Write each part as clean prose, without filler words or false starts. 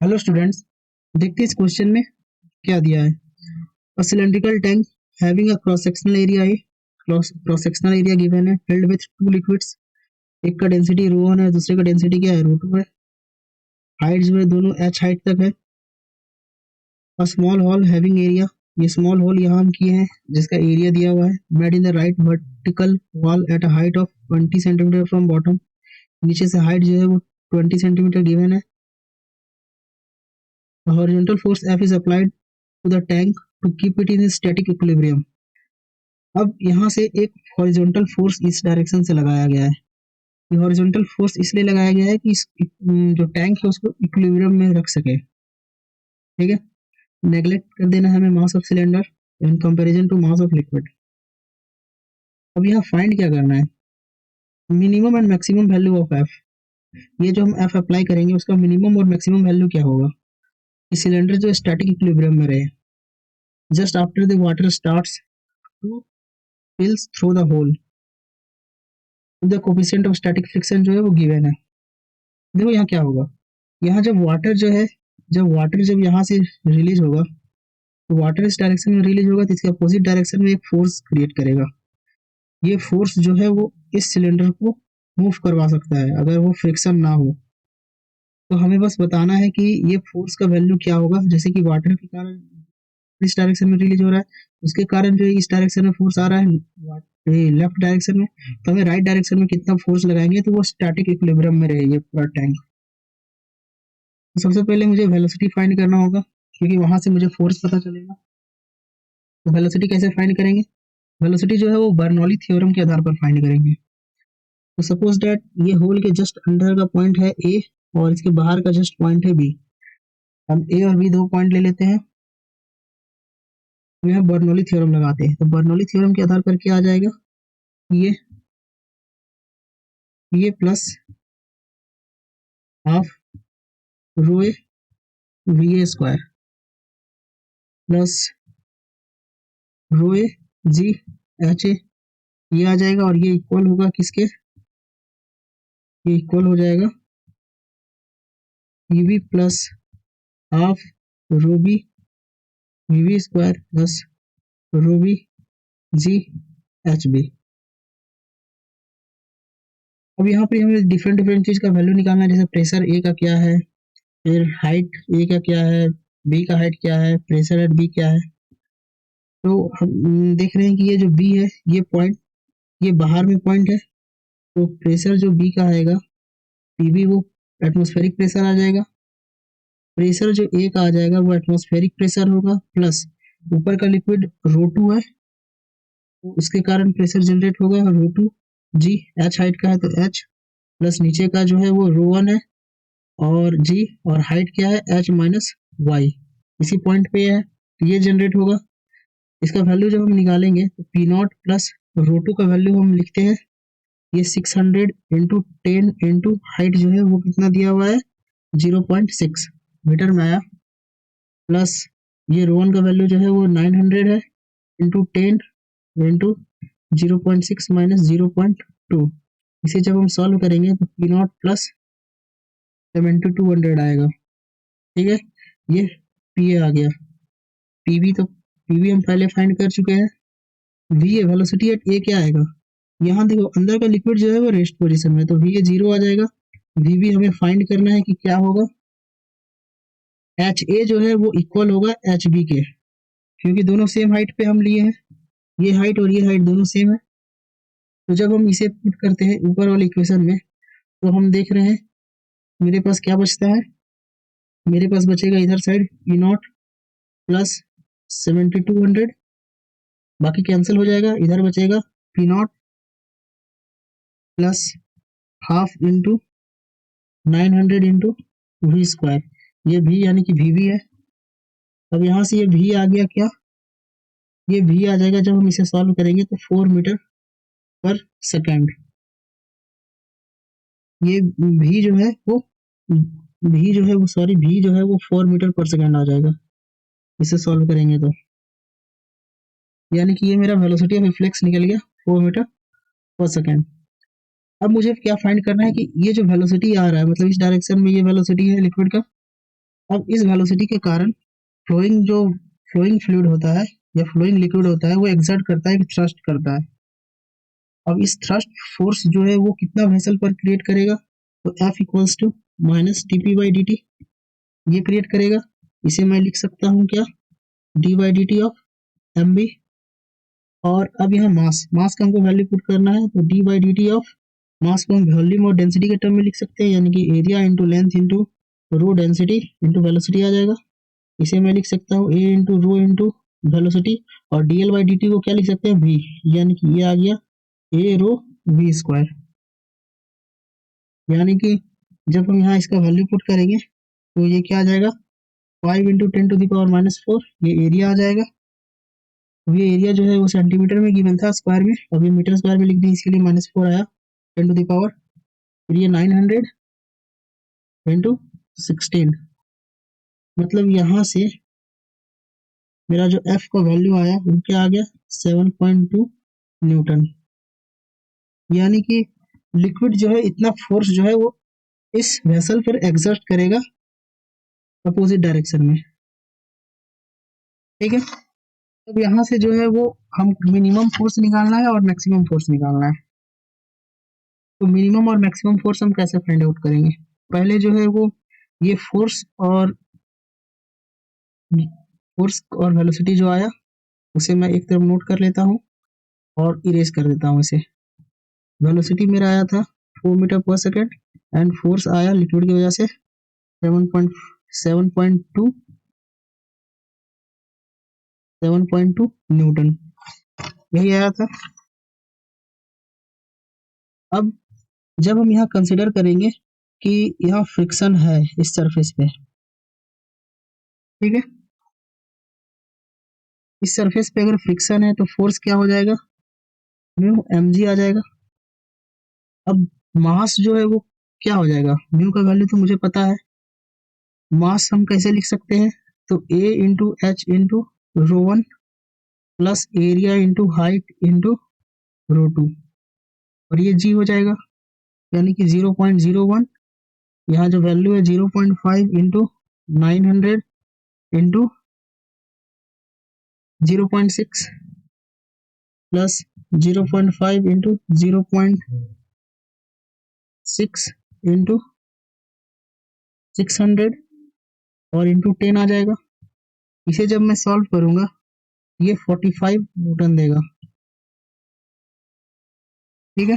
Hello students, देखते हैं इस क्वेश्चन में क्या दिया है। A cylindrical tank having a cross sectional area A cross sectional area given है फिल्ड विथ टू लिक्विड्स। एक का डेंसिटी ρ1 है, दूसरे का डेंसिटी क्या है ρ2 है। हाइट जो है दोनों h हाइट तक है। A small hall having area, ये स्मॉल हॉल यहाँ हम किए हैं जिसका एरिया दिया हुआ है। Made in the right vertical wall at a height of 20 centimetre from bottom, नीचे से हाइट जो है वो 20 सेंटीमीटर गिवन है। A horizontal force F is applied to the tank to keep it in static equilibrium. अब यहाँ से एक हॉरिजॉन्टल फोर्स इस डायरेक्शन से लगाया गया है। ये हॉरिजॉन्टल फोर्स इसलिए लगाया गया है कि जो टैंक है उसको इक्विलिब्रियम में रख सके। ठीक है, नेग्लेक्ट कर देना है हमें mass of cylinder in comparison to mass of liquid. अब यहाँ फाइंड क्या करना है, minimum and maximum value of F. ये जो हम एफ अप्लाई करेंगे उसका मिनिमम और मैक्सिमम वैल्यू क्या होगा कि सिलेंडर जो स्टैटिक इक्विलिब्रियम में रहे just after the water starts to fills through the hole. The coefficient of static friction जो है वो गिवन है। देखो यहाँ क्या होगा, यहाँ जब वाटर जो है, जब यहाँ से रिलीज होगा तो वाटर इस डायरेक्शन में रिलीज होगा तो इसके अपोजिट डायरेक्शन में एक फोर्स क्रिएट करेगा। ये फोर्स जो है वो इस सिलेंडर को मूव करवा सकता है अगर वो फ्रिक्शन ना हो। तो हमें बस बताना है कि ये फोर्स का वैल्यू क्या होगा। जैसे कि वाटर के कारण इस डायरेक्शन में रिलीज हो रहा है, उसके कारण जो इस डायरेक्शन में फोर्स आ रहा है लेफ्ट डायरेक्शन में, तो हमें राइट डायरेक्शन में कितना फोर्स लगाएंगे तो वो स्टैटिक इक्विलिब्रियम में रहेगी पूरा टैंक। तो सबसे पहले मुझे वेलोसिटी फाइंड करना होगा क्योंकि वहां से मुझे फोर्स पता चलेगा। तो वेलोसिटी कैसे फाइंड करेंगे, वेलोसिटी जो है वो बर्नौली थ्योरम के आधार पर फाइंड करेंगे। तो सपोज दैट ये होल के जस्ट अंदर का पॉइंट है ए और इसके बाहर का जस्ट पॉइंट है बी। हम ए और बी दो पॉइंट ले लेते हैं, यहाँ बर्नौली थ्योरम लगाते हैं। तो बर्नौली थ्योरम के आधार पर क्या आ जाएगा, ये plus half row A V A square plus row A ji H A, ये आ जाएगा और ये इक्वल होगा किसके, ये इक्वल हो जाएगा V plus half rho B V square plus rho B G H B. अब यहाँ पे हमें डिफरेंट डिफरेंट चीज का वैल्यू निकालना है, जैसे प्रेशर ए का क्या है, फिर हाइट ए का क्या है, बी का हाइट क्या है, प्रेशर एट बी क्या है। तो हम देख रहे हैं कि ये जो बी है ये पॉइंट, ये बाहर में पॉइंट है, तो प्रेशर जो बी का आएगा पीबी वो एटमॉस्फेरिक प्रेशर आ जाएगा। प्रेशर जो ए का आ जाएगा वो एटमॉस्फेरिक प्रेशर होगा प्लस ऊपर का लिक्विड रो2 है तो उसके कारण प्रेशर जनरेट होगा और रो2 जी एच हाइट का है तो एच प्लस नीचे का जो है वो रो1 है और जी और हाइट क्या है एच माइनस वाई, इसी पॉइंट पे है तो ये जनरेट होगा। इसका वैल्यू जब हम निकालेंगे तो पी नॉट प्लस रो2 का वैल्यू हम लिखते हैं, ये 600 इंटू 10 इंटू हाइट जो है वो कितना दिया हुआ है 0.6 मीटर में आया, प्लस ये रो1 का वैल्यू जो है वो 900 है इंटू 10 इंटू 0.6 माइनस 0.2। इसे जब हम सॉल्व करेंगे तो पी नॉट प्लस 7200 आएगा। ठीक है, ये पी ए आ गया। पीवी तो पीवी हम पहले फाइंड कर चुके हैं। वी ए वेलोसिटी एट ए क्या आएगा, यहाँ देखो अंदर का लिक्विड जो है वो रेस्ट पोजीशन में, तो वी ए 0 आ जाएगा। वी बी हमें फाइंड करना है कि क्या होगा, एच ए जो है वो इक्वल होगा एच बी के, क्योंकि दोनों सेम हाइट पे हम लिए हैं, ये हाइट और ये हाइट दोनों सेम है। तो जब हम इसे पुट करते हैं ऊपर वाले इक्वेशन में तो हम देख रहे हैं मेरे पास क्या बचता है, मेरे पास बचेगा इधर साइड पी नॉट प्लस 7200, बाकी कैंसिल हो जाएगा, इधर बचेगा P naught plus half into 900 into V square, ये भी यानी कि वी भी है। अब यहाँ से ये भी आ गया क्या, ये भी आ जाएगा जब हम इसे सॉल्व करेंगे तो 4 मीटर पर सेकेंड। ये भी जो है वो भी जो है वो सॉरी भी जो है वो 4 मीटर पर सेकेंड आ जाएगा इसे सॉल्व करेंगे तो, यानी कि ये मेरा वेलोसिटी ऑफ रिफ्लेक्स निकल गया 4 मीटर पर सेकेंड। अब मुझे क्या फाइंड करना है कि ये जो वेलोसिटी आ रहा है मतलब इस डायरेक्शन में ये वेलोसिटी है लिक्विड का, अब इस वेलोसिटी के कारण फ्लोइंग फ्लूइड होता है या फ्लोइंग लिक्विड होता है वो एक्सर्ट करता है, थ्रस्ट करता है। अब इस थ्रस्ट फोर्स जो है वो कितना वेसल पर क्रिएट करेगा, तो F equals to minus T by D T ये क्रिएट करेगा। इसे मैं लिख सकता हूँ क्या, D by D T of M B. और अब यहाँ मास का हमको वैल्यू पुट करना है, तो D by D T of mass को हम वॉल्यूम और डेंसिटी के टर्म में लिख सकते हैं, यानी कि area into length into rho density into velocity आ जाएगा। इसे मैं लिख सकता हूँ A into rho into velocity, और D L by D T को क्या लिख सकते हैं, वी, यानी कि ये आ गया ए रो वी स्क्वायर। यानी कि जब हम यहाँ इसका वैल्यू पुट करेंगे तो ये क्या आ जाएगा, 5 इंटू 10⁻⁻⁴, ये एरिया आ जाएगा। अब ये एरिया जो है वो सेंटीमीटर में गिवन था स्क्वायर में, अब ये मीटर स्क्वायर में लिख दी, इसके लिए -4 आया 10⁻, फिर ये 900 इंटू 16, मतलब यहाँ से मेरा जो F का वैल्यू आया वो क्या आ गया, 7.2 न्यूटन। यानी कि लिक्विड जो है इतना फोर्स जो है वो इस वेसल पर एग्जर्ट करेगा अपोजिट डायरेक्शन में। ठीक है, अब यहाँ से जो है वो हम मिनिमम फोर्स निकालना है और मैक्सिमम फोर्स निकालना है। तो मिनिमम और मैक्सिमम फोर्स हम कैसे फाइंड आउट करेंगे, पहले जो है वो ये फोर्स और वेलोसिटी जो आया उसे मैं एक तरफ नोट कर लेता हूँ और इरेज कर देता हूँ इसे। वेलोसिटी मेरा आया था 4 मीटर पर सेकेंड एंड फोर्स आया लिक्विड की वजह से 7.2 न्यूटन, यही आया था। अब जब हम यहाँ कंसिडर करेंगे कि यहाँ फ्रिक्शन है इस सरफेस पे, ठीक है, इस सरफेस पे अगर फ्रिक्शन है तो फोर्स क्या हो जाएगा, म्यू एम जी आ जाएगा। अब मास जो है वो क्या हो जाएगा, म्यू का वैल्यू तो मुझे पता है, मास हम कैसे लिख सकते हैं, तो A into H into rho one plus area into height into rho two, और ये जी हो जाएगा, यानी कि 0.01, यहाँ जो वैल्यू है 0.5 into 900 into 0.6 plus 0.5 into 0.6 into 600 और इंटू 10 आ जाएगा। इसे जब मैं सॉल्व करूंगा ये 45 न्यूटन देगा। ठीक है,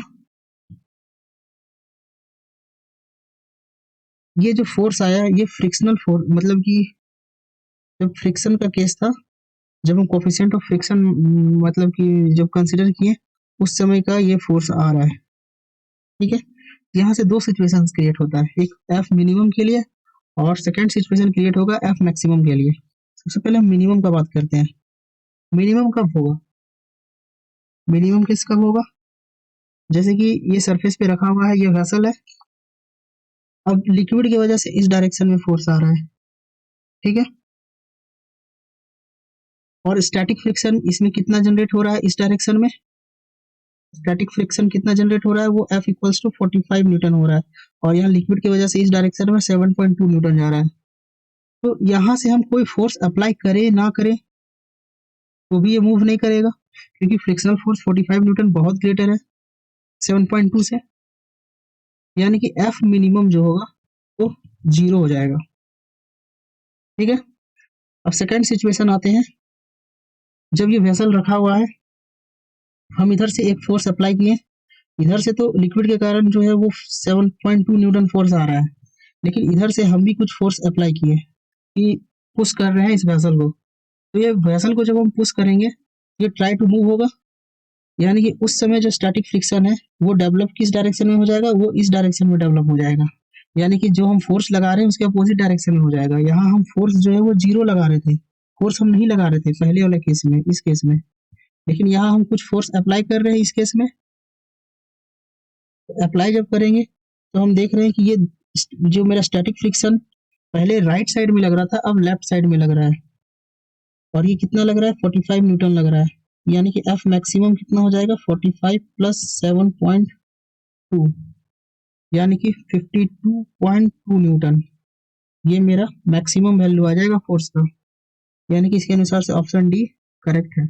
ये जो फोर्स आया ये फ्रिक्शनल फोर्स, मतलब कि जब फ्रिक्शन का केस था, जब हम कोफिशिएंट ऑफ फ्रिक्शन मतलब कि जब कंसिडर किए उस समय का ये फोर्स आ रहा है। ठीक है, यहाँ से दो सिचुएशन क्रिएट होता है, एक एफ मिनिमम के लिए और सेकेंड सिचुएशन क्रिएट होगा एफ मैक्सिमम के लिए। सबसे पहले हम मिनिमम का बात करते हैं। मिनिमम कब होगा, मिनिमम किस कब होगा, जैसे कि ये सरफेस पे रखा हुआ है, ये वेसल है, अब लिक्विड की वजह से इस डायरेक्शन में फोर्स आ रहा है। ठीक है, और स्टैटिक फ्रिक्शन इसमें कितना जनरेट हो रहा है, इस डायरेक्शन में स्टैटिक फ्रिक्शन कितना जनरेट हो रहा है, वो F इक्वल्स टू 45 न्यूटन हो रहा है, और यहाँ लिक्विड की वजह से इस डायरेक्शन में 7.2 न्यूटन जा रहा है। तो यहाँ से हम कोई फोर्स अप्लाई करें ना करें तो भी ये मूव नहीं करेगा, क्योंकि फ्रिक्शनल फोर्स 45 न्यूटन बहुत ग्रेटर है 7.2 से, यानी कि F मिनिमम जो होगा वो 0 हो जाएगा। ठीक है, अब सेकेंड सिचुएशन आते हैं, जब ये वेसल रखा हुआ है, हम इधर से एक फोर्स अप्लाई किए, इधर से तो लिक्विड के कारण जो है वो 7.2 न्यूटन फोर्स आ रहा है, लेकिन इधर से हम भी कुछ फोर्स अप्लाई किए कि पुश कर रहे हैं इस वेसल को, तो ये वेसल को जब हम पुश करेंगे ये ट्राई टू मूव होगा, यानी कि उस समय जो स्टैटिक फ्रिक्शन है वो डेवलप किस डायरेक्शन में हो जाएगा, वो इस डायरेक्शन में डेवलप हो जाएगा, यानी कि जो हम फोर्स लगा रहे हैं उसके अपोजिट डायरेक्शन में हो जाएगा। यहाँ हम फोर्स जो है वो 0 लगा रहे थे, फोर्स हम नहीं लगा रहे थे पहले वाले केस में, इस केस में, लेकिन यहाँ हम कुछ फोर्स अप्लाई कर रहे हैं इस केस में। अप्लाई जब करेंगे तो हम देख रहे हैं कि ये जो मेरा स्टैटिक फ्रिक्शन पहले राइट साइड में लग रहा था अब लेफ्ट साइड में लग रहा है, और ये कितना लग रहा है, 45 न्यूटन लग रहा है, यानी कि F मैक्सिमम कितना हो जाएगा, 45 प्लस 7.2, यानी कि 52.2 न्यूटन। ये मेरा मैक्सिमम वैल्यू आ जाएगा फोर्स का, यानी कि इसके अनुसार से ऑप्शन डी करेक्ट है।